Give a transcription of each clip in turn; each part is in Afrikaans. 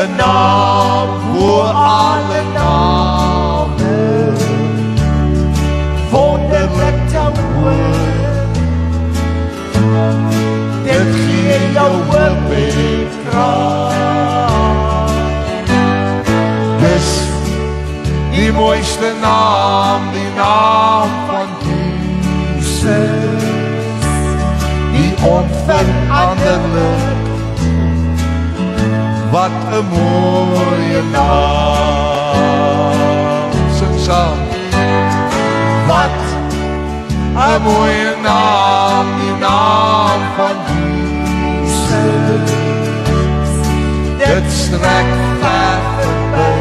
Een naam voor alle namen, wonderlijk te hoor. Dit gee jou hoop en krag. Dis die mooiste naam, die naam van Jesus, die onveranderlik. Wat een mooie naam. Sing saam. Wat een mooie naam, die naam van Jesus. Dit strek ver verby,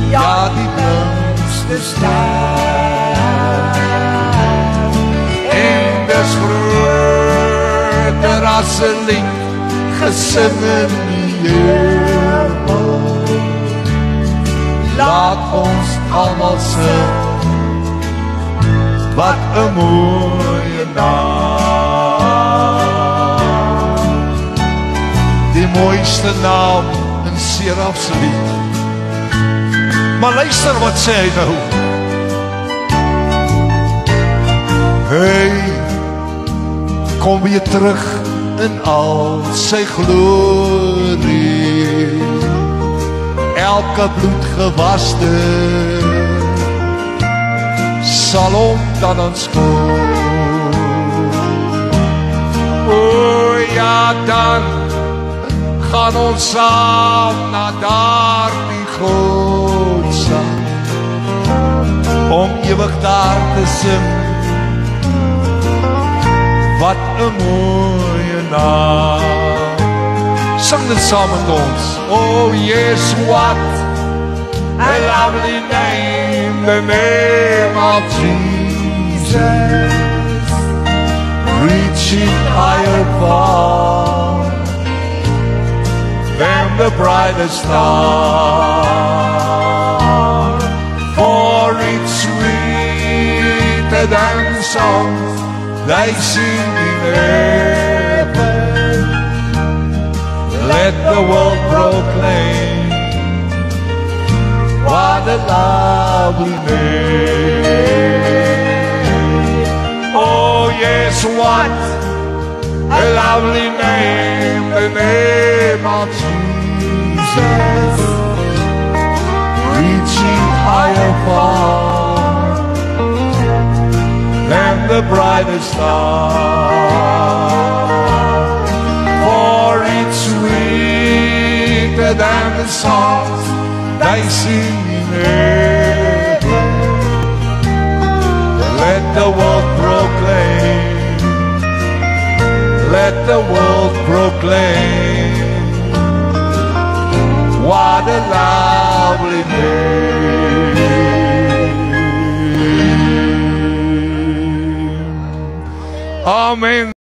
ja die blindste ster. En dis groter as 'n lied gesing in die hemel. Laat ons almal sing, wat een mooie naam. Die mooiste naam in Seraf's lied. Maar luister wat sê hy nou. Hey, kom weer terug in al sy glorie, elke bloed gewaste sal hom dan aanskoon. O ja, dan gaan ons saam na daardie grondslag, om ewig daar te sing. Wat een mooie naam. Sing dit saam met ons. Oh yes, what a lovely name, the name of Jesus, reaching higher far than the brightest star. For it's sweeter than songs they sing in heaven. Let the world proclaim, what a lovely name. Oh yes, what a lovely name, the name of Jesus, reaching higher far than the brightest star. For it's sweeter than the songs they sing in heaven. Let the world proclaim, let the world proclaim, what a lovely name. Amen.